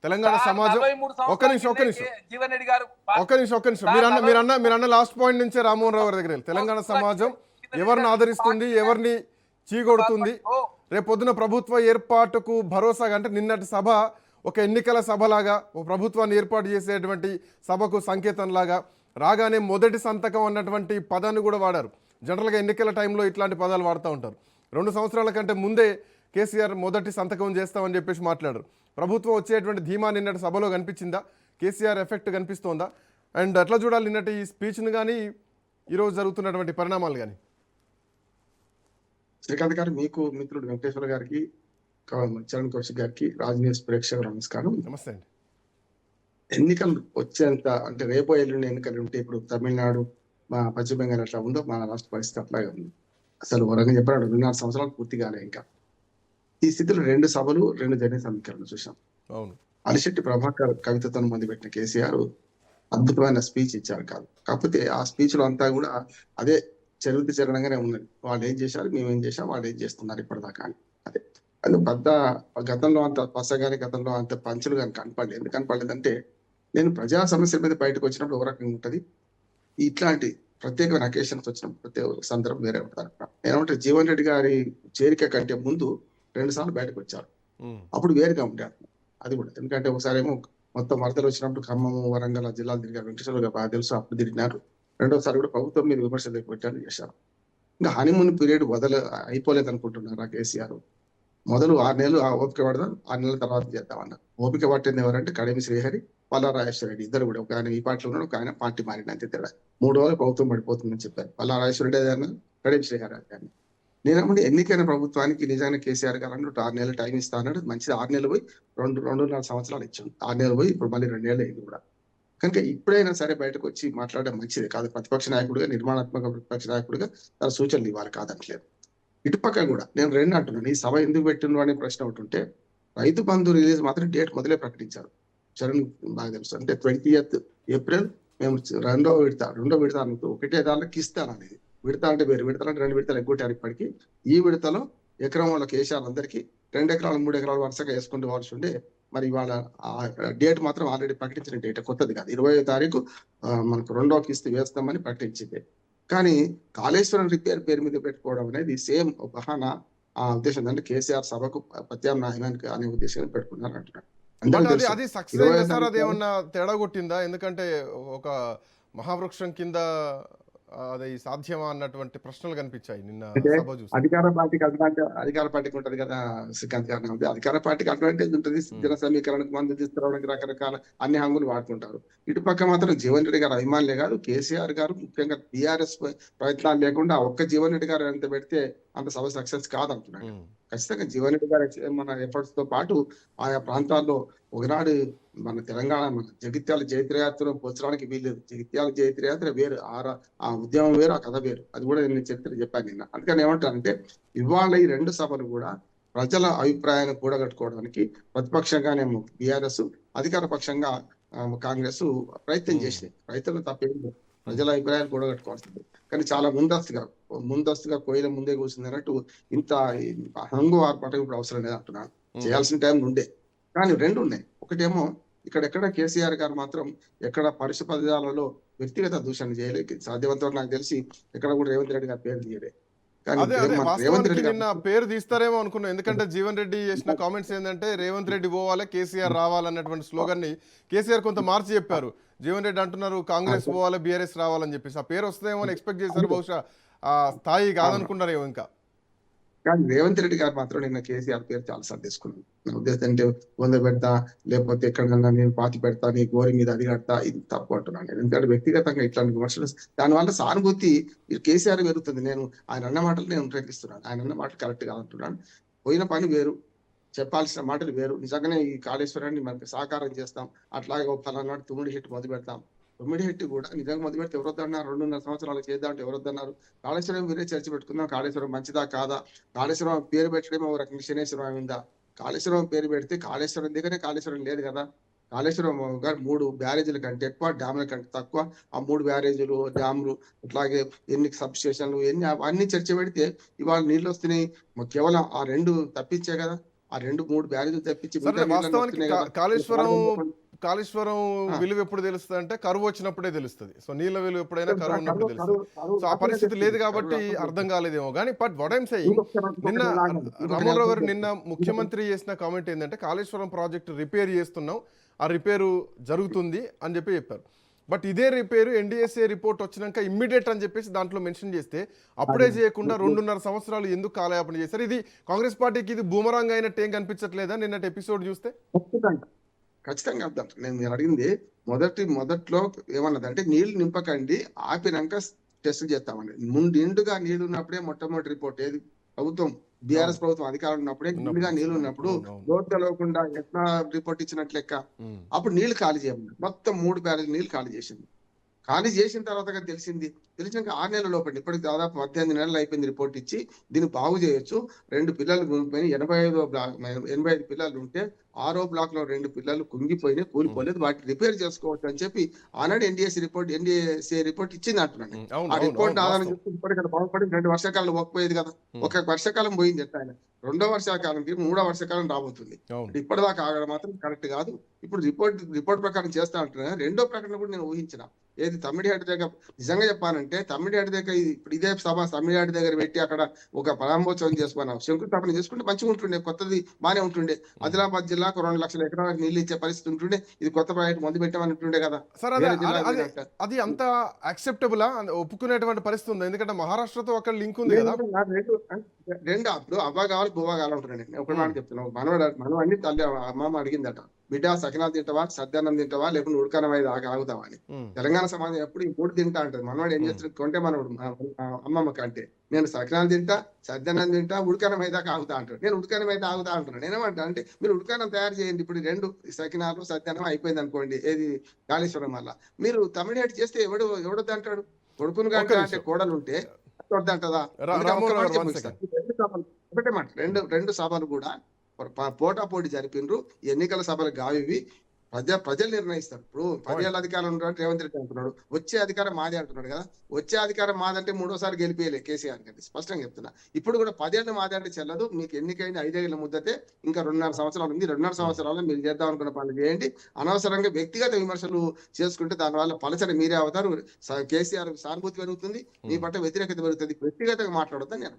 Telangana sir సమాజం 43 ఒక్క సంవత్సరాల నిమిషం ఒక్క కిందే నిమిషం జీవన్ రెడ్డి గారు ఒక్క నిమిషం ఒక్క నిమిషం సార్ మీరన్న లాస్ట్ పాయింట్ నుంచే రామ్మోహన్ రావు గారి దగ్గర వెళ్ళి తెలంగాణ సమాజం ఎవరిని ఆదరిస్తుంది, ఎవరిని చీకొడుతుంది, రేపొద్దున ప్రభుత్వ ఏర్పాటుకు భరోసాగా, అంటే నిన్నటి సభ ఒక ఎన్నికల సభలాగా, ఒక ప్రభుత్వాన్ని ఏర్పాటు చేసేటువంటి సభకు సంకేతంలాగా రాగానే మొదటి సంతకం అన్నటువంటి పదాన్ని కూడా వాడారు. జనరల్గా ఎన్నికల టైంలో ఇట్లాంటి పదాలు వాడుతూ ఉంటారు. 2 సంవత్సరాల కంటే ముందే కేసీఆర్ మొదటి సంతకం చేస్తామని చెప్పేసి మాట్లాడారు. ప్రభుత్వం వచ్చేటువంటి ధీమా నిన్నటి సభలో కనిపించిందా? కేసీఆర్ ఎఫెక్ట్ కనిపిస్తోందా? అండ్ ఎట్లా చూడాలి నిన్నటి ఈ స్పీచ్ను కానీ ఈరోజు జరుగుతున్నటువంటి పరిణామాలు కానీ? శ్రీకాంత్ గారు, మీకు మిత్రుడు వెంకటేశ్వర గారికి, చరణ్ కౌశిక్ గారికి, రాజ్ న్యూస్ ప్రేక్షకులు నమస్కారం. నమస్తే అండి. ఎన్నికలు వచ్చేంత, అంటే రేపో ఎల్లుండి ఎన్నికలు ఉంటే ఇప్పుడు తమిళనాడు, మా పశ్చిమ బెంగాల్ ఎట్లా ఉందో మన రాష్ట్ర పరిస్థితి అట్లాగే ఉంది. అసలు వరంగా చెప్పాడు 2.5 సంవత్సరాలు పూర్తి కాలే ఇంకా. ఈ స్థితిలో 2 సభలు 2 జన సమీకరణలు చూసాం. అవును, అలిశెట్టి ప్రభాకర్ కవితతో మొదలుపెట్టిన కేసీఆర్ అద్భుతమైన స్పీచ్ ఇచ్చారు కాదు. కాకపోతే ఆ స్పీచ్ లో అంతా కూడా అదే చరణంగానే ఉన్నది. వాళ్ళు ఏం చేశారు, మేము ఏం చేశాం, వాళ్ళు ఏం చేస్తున్నారు ఇప్పటిదాకా అని. అదే అది పెద్ద గతంలో అంత పస కానీ గతంలో అంత పంచులు కానీ కనపడలేదు. ఎందుకు కనపడలేదంటే, నేను ప్రజా సమస్యల మీద బయటకు వచ్చినప్పుడు ఒక రకంగా ఉంటుంది, ఇట్లాంటి ప్రత్యేకమైన అకేషన్స్ వచ్చినప్పుడు ప్రత్యేక సందర్భం వేరే ఉంటారు. ఏమంటే జీవన్ రెడ్డి గారి చేరిక కంటే ముందు 2 సార్లు బయటకు వచ్చారు. అప్పుడు వేరుగా ఉంటారు. అది కూడా ఎందుకంటే ఒకసారి ఏమో మొత్తం వరదలు వచ్చినప్పుడు ఖమ్మం, వరంగల్ జిల్లాలు తిరిగారు. వెంకటేశ్వర గారు బాగా తెలుసు, అప్పుడు తిరిగినారు. 2వ సారి కూడా ప్రభుత్వం మీద విమర్శలు పెట్టారు, చేశారు. ఇంకా హనీమూన్ పీరియడ్ అయిపోలేదు అనుకుంటున్నారు ఆ కేసీఆర్. మొదలు 6 నెలలు ఓపిక పడదాం, 6 నెలల తర్వాత చేద్దామన్నారు. ఓపిక పట్టింది ఎవరంటే కడిమి శ్రీహరి, పల్లారాజేశ్వర రెడ్డి, ఇద్దరు కూడా. ఒక ఆయన ఈ పార్టీలో ఉన్నాడు, ఒక ఆయన పార్టీ మారిన అంతే తేడా. 3 రోజులు ప్రభుత్వం పడిపోతుందని చెప్పారు. పల్లారాజేశ్వర రెడ్డి అన్నారు, కడిమి శ్రీహరి అన్నారు. నేనప్పుడు ఎన్నికైన ప్రభుత్వానికి నిజంగా కేసీఆర్ గారు అన్నట్టు 6 నెలలు టైం ఇస్తా అన్నాడు. మంచిది, 6 నెలలు పోయి 2.5 సంవత్సరాలు ఇచ్చాం. 6 నెలలు పోయి ఇప్పుడు మళ్ళీ 2 నెలలు అయింది కూడా. కనుక ఇప్పుడైనా సరే బయటకు వచ్చి మాట్లాడడం మంచిది కాదు. ప్రతిపక్ష నాయకుడిగా, నిర్మాణాత్మక ప్రతిపక్ష నాయకుడిగా తన సూచనలు ఇవ్వాలి, కాదట్లేదు. ఇటుపక్క కూడా నేను 2 అంటున్నాను. ఈ సభ ఎందుకు పెట్టిండ్రు అనే ప్రశ్న ఒకటి ఉంటే, రైతు బంధు రిలీజ్ మాత్రం డేట్ మొదలే ప్రకటించారు. చరణ్ బాగా తెలుసు, అంటే 20th ఏప్రిల్ మేము రెండో విడత ఒకటే దానికి ఇస్తాను అనేది. విడత అంటే వేరు, విడతలు అంటే 2 విడతలు ఎగ్గొట్టారు. ఇప్పటికీ ఈ విడతలో ఎకరం వాళ్ళకి వేసాలందరికీ 2 ఎకరాలు 3 ఎకరాలు వరుసగా వేసుకుంటూ వాల్సి ఉండే. మరి ఇవాళ డేట్ మాత్రం ఆల్రెడీ ప్రకటించిన డేట్, కొత్తది కాదు. 20వ తారీఖు మనకు 2వ కిస్తీ వేస్తామని ప్రకటించింది. కానీ కాళేశ్వరం రిపేర్ పేరు మీద పెట్టుకోవడం అనేది సేమ్ బహానా. ఆ ఉద్దేశం అంటే కేసీఆర్ సభకు ప్రత్యామ్నాయానికి అనే ఉద్దేశం పెట్టుకున్నారు అంటున్నారు. అది సక్సెస్ అయిందా సార్? అది ఏమన్నా తేడా కొట్టిందా? ఎందుకంటే ఒక మహావృక్షం కింద అది సాధ్యమా అన్నటువంటి ప్రశ్నలు కనిపించాయి నిన్న సభ చూసి. అధికార పార్టీకి ఉంటది కదా శ్రీకాంత్ గారు, అధికార పార్టీకి అడ్వాంటేజ్ ఉంటుంది. జన సమీకరణకు మందు తీసుకురావడానికి రకరకాల అన్ని హంగులు వాడుకుంటారు. ఇటుపక్క మాత్రం జీవన్ రెడ్డి గారు అభిమానులే కాదు, కేసీఆర్ గారు ముఖ్యంగా టీఆర్ఎస్ ప్రయత్నాలు లేకుండా ఒక్క జీవన్ రెడ్డి గారు ఎంత పెడితే అంత సభ సక్సెస్ కాదంటున్నాడు. ఖచ్చితంగా జీవన్ రెడ్డి గారి మన ఎఫర్ట్స్ తో పాటు ఆయా ప్రాంతాల్లో ఒకనాడు మన తెలంగాణ, మన జగిత్యాల జైత్రయాత్ర పోల్చడానికి వీల్లేదు. జగిత్యాల జైత్రయాత్ర వేరు, ఆ ఉద్యమం వేరు, ఆ కథ వేరు. అది కూడా నేను చరిత్ర చెప్పాను నిన్న. అందుకని ఏమంటానంటే, ఇవాళ ఈ 2 సభలు కూడా ప్రజల అభిప్రాయాన్ని కూడగట్టుకోవడానికి ప్రతిపక్షంగానేమో బీఆర్ఎస్, అధికార పక్షంగా కాంగ్రెస్ ప్రయత్నం చేసినాయి. రైతులు తప్పేం లేదు, ప్రజల అభిప్రాయాలు కూడగట్టుకోవాల్సింది. కానీ చాలా ముందస్తుగా కోయిల ముందే కూర్చుంది అన్నట్టు ఇంత హంగు ఆర్పాటం ఇప్పుడు అవసరం లేదు అంటున్నాను. చేయాల్సిన టైం ఉండే. కానీ 2 ఉన్నాయి. ఒకటేమో ఇక్కడెక్కడ కేసీఆర్ గారు మాత్రం ఎక్కడ పరుష పదాలలో వ్యక్తిగత దూషణ చేయలేదు. సాధ్యమంత నాకు తెలిసి ఎక్కడ కూడా రేవంత్ రెడ్డి గారి పేరు తీయలేదు. నిన్న పేరు తీస్తారేమో అనుకున్నాం. ఎందుకంటే జీవన్ రెడ్డి చేసిన కామెంట్స్ ఏంటంటే రేవంత్ రెడ్డి పోవాలి, కేసీఆర్ రావాలన్నటువంటి స్లోగన్ ని కేసీఆర్ కొంత మార్చి చెప్పారు. జీవన్ రెడ్డి అంటున్నారు కాంగ్రెస్ పోవాలి, బీఆర్ఎస్ రావాలని చెప్పేసి. ఆ పేరు వస్తుందేమో ఎక్స్పెక్ట్ చేశారు. బహుశా ఆ స్థాయి కాదనుకున్నారేమో. ఇంకా కానీ రేవంత్ రెడ్డి గారు మాత్రం నిన్న కేసీఆర్ పేరు చాలా సార్లు తీసుకున్నాను. నా ఉద్దేశం అంటే వంద పెడతా, లేకపోతే ఎక్కడన్నా నేను పాతి పెడతా, నీ గోరి మీద అది కడతా, ఇది తప్పు అంటున్నాను. ఎందుకంటే వ్యక్తిగతంగా ఇట్లాంటి విమర్శలు, దానివల్ల సానుభూతి కేసీఆర్ పెరుగుతుంది. నేను ఆయన అన్న మాటలు నేను ఉపయోగిస్తున్నాను. ఆయన అన్న మాటలు కరెక్ట్ కాదంటున్నాను. పోయిన పని వేరు, చెప్పాల్సిన మాటలు వేరు. నిజంగానే ఈ కాళేశ్వరాన్ని మనకి సాకారం చేస్తాం, అట్లాగే ఫలానా తుమ్మిడి హిట్ మొదలు పెడతాం. తుమ్మిడి హిట్ కూడా నిజంగా మొదలు పెడితే ఎవరొద్దన్నారు? 2.5 సంవత్సరాలు చేద్దాం అంటే ఎవరొద్దన్నారు? కాళేశ్వరం వేరే చర్చ పెట్టుకుందాం. కాళేశ్వరం మంచిదా కాదా? కాళేశ్వరం పేరు పెట్టడమే ఒక రకంగా శనేశ్వరం అయిందా? కాళేశ్వరం పేరు పెడితే కాళేశ్వరం దగ్గరే కాళేశ్వరం లేదు కదా. కాళేశ్వరం గారు 3 బ్యారేజీల కంటే ఎక్కువ, డ్యాముల కంటే తక్కువ. ఆ 3 బ్యారేజీలు, డ్యాములు, అట్లాగే ఎన్ని సబ్ స్టేషన్లు, అవన్నీ చర్చ పెడితే ఇవాళ నీళ్ళు వస్తున్నాయి. కేవలం ఆ 2 తప్పించే కదా. ఆ ఆ 2-3 బ్యారేజీలు తెప్పించి సరే మిగతా నీళ్ళన్నీ వాస్తవానికి వస్తున్నాయి కదా. కాళేశ్వరం ఆ. విలువ ఎప్పుడు తెలుస్తుంది అంటే కరువు వచ్చినప్పుడే తెలుస్తుంది. సో నీళ్ళ విలువ ఎప్పుడైనా కరువు ఉన్నప్పుడు కరువు తెలుస్తుంది. కరువు కరువు సో ఆ రాకముందే పరిస్థితి లేదు తెలిసింది. కరువు కాబట్టి రాకముందే అర్థం తెలిసింది. కాలేదేమో కానీ బట్ వాట్ ఐమ్ సెయింగ్ నిన్న ఇంకొక రామోహన్ రావు గారు నిన్న నిమిషం. ముఖ్యమంత్రి చేసిన కామెంట్ ఏంటంటే కాళేశ్వరం ప్రాజెక్టు రిపేర్ చేస్తున్నాం, ఆ రిపేరు జరుగుతుంది అని చెప్పారు. బట్ ఇదే రిపేరు ఎన్డీఎస్ఏ రిపోర్ట్ వచ్చినాక ఇమ్మీడియట్ అని చెప్పేసి దాంట్లో మెన్షన్ చేస్తే అప్పుడే చేయకుండా 2.5 సంవత్సరాలు ఎందుకు కాలయాపన చేశారు? ఇది కాంగ్రెస్ పార్టీకి ఇది బూమరాంగ్ అయినట్టు ఏం కనిపించట్లేదా నిన్నటి ఎపిసోడ్ చూస్తే? ఖచ్చితంగా అర్థం. నేను మీరు అడిగింది మొదట్లో ఏమన్నదంటే నీళ్లు నింపకండి, ఆపినాక టెస్ట్ చేస్తామండి. నిండుగా నీళ్లు ఉన్నప్పుడే మొట్టమొదటి రిపోర్ట్ ఏది ప్రభుత్వం బీఆర్ఎస్ ప్రభుత్వం అధికారం ఉన్నప్పుడే నిండుగా నీళ్లు ఉన్నప్పుడు లోటు తెలవకుండా ఎట్లా రిపోర్ట్ ఇచ్చినట్లు లెక్క. అప్పుడు నీళ్లు ఖాళీ చేయమన్నారు. మొత్తం 3 బ్యారేజ్ నీళ్లు ఖాళీ చేసింది. ఖాళీ చేసిన తర్వాత తెలిసినాక 6 నెలల లోపల ఇప్పటికి దాదాపు 18 నెలలు అయిపోయింది రిపోర్ట్ ఇచ్చి. దీన్ని బాగు చేయొచ్చు. 2 పిల్లలు కుంగిపోయి 85 పిల్లలు ఉంటే 6వ బ్లాక్ లో 2 పిల్లలు కుంగిపోయినాయి, కూలిపోలేదు, వాటిని రిపేర్ చేసుకోవచ్చు అని చెప్పి ఆనాడు ఎన్డీఎస్ఏ రిపోర్ట్ ఇచ్చింది అంటున్నాను. ఆ రిపోర్ట్ ఆధారం చేసుకుని ఇప్పటికీ బాగుపడి 2 వర్షాకాలం పోకపోయేది కదా. ఒక వర్షాకాలం పోయింది ఎట్లా ఆయన 2వ వర్షాకాలంకి 3వ వర్షాకాలం రాబోతుంది. ఇప్పటిదాకా ఆగడం మాత్రం కరెక్ట్ కాదు. ఇప్పుడు రిపోర్ట్ ప్రకారం చేస్తా అంటున్నా. 2వ ప్రకటన కూడా నేను ఊహించిన ఏది తమ్మిడిహట్టి దగ్గర. నిజంగా చెప్పానంటే తమ్మిడిహట్టి దగ్గర ఇప్పుడు ఇదే సభ తమ్మిడిహట్టి దగ్గర పెట్టి అక్కడ ఒక ప్రారంభోత్సవం చేసుకున్నాం, శంకుస్థాపన చేసుకుంటే మంచిగా ఉంటుండే, కొత్తది బానే ఉంటుండే. ఆదిలాబాద్ జిల్లాకు 2 లక్షల ఎకరాలకు నీళ్లు ఇచ్చే పరిస్థితి ఉంటుండే. ఇది కొత్త ప్రాజెక్ట్ మొదలు పెట్టామని ఉంటుండే కదా. అది అంత యాక్సెప్టబులా, ఒప్పుకునేటువంటి పరిస్థితి ఉంది? ఎందుకంటే మహారాష్ట్రతో ఒక లింక్ ఉంది కదా. రెండు అప్పుడు అవ్వ కావాలి బువ్వ కావాలి ఉంటుండే. ఒక మాట చెప్తున్నావు, మనం అన్ని తల్లి అమ్మమ్మ అడిగిందట, బిడ్డ సకినాలు తింటావా, సద్యాన్నం తింటావా, లేకుండా ఉడకనమై ఆగుతావా అని. తెలంగాణ సమాజం ఎప్పుడు ఈ 3 తింటా అంటది. మనవాడు ఏం చేస్తున్నాడు కొంటే మనవాడు అమ్మమ్మ కంటే నేను సకినాలు తింటా, సద్యాన్నం తింటా, ఉడకనమై దాకా ఆగుతా అంటాడు. నేను ఉడకనమై ఆగుతా అంటున్నాను. నేనేమంటా అంటే మీరు ఉడకనం తయారు చేయండి. ఇప్పుడు 2 సకినాలు సద్యాన్నం అయిపోయింది అనుకోండి, ఏది కాళేశ్వరం వల్ల. మీరు తమిళనాడు చేస్తే ఎవడొద్దు అంటాడు? కొడుకును కంటే అంటే కోడలు ఉంటే వద్దంటదా? ఒకటే మాట, 2 సభలు కూడా పోటాపోటీ జరిపినరు. ఎన్నికల సభలు గావివి ప్రజలు నిర్ణయిస్తారు. ఇప్పుడు 10 ఏళ్ళ అధికారం ఉన్నట్టు రేవంత్ రెడ్డి అంటున్నాడు, వచ్చే అధికారం మాదే అంటున్నాడు కదా. వచ్చే అధికారం మాదంటే 3వసారి గెలిపేయలే కేసీఆర్ గారిని, స్పష్టంగా చెప్తున్నా. ఇప్పుడు కూడా 10 ఏళ్ళు మాదే అంటే చెల్లదు. మీకు ఎన్నికైన 5 ఏళ్ల ముద్దతే, ఇంకా 2.5 సంవత్సరాలు ఉంది. 2.5 సంవత్సరాల్లో మీరు చేద్దాం అనుకున్న పనులు చేయండి. అనవసరంగా వ్యక్తిగత విమర్శలు చేసుకుంటే దానివల్ల పలసరి మీరే అవుతారు. కేసీఆర్ సానుభూతి పెరుగుతుంది, మీ పట్ల వ్యతిరేకత పెరుగుతుంది. వ్యక్తిగతంగా మాట్లాడొద్దని నేను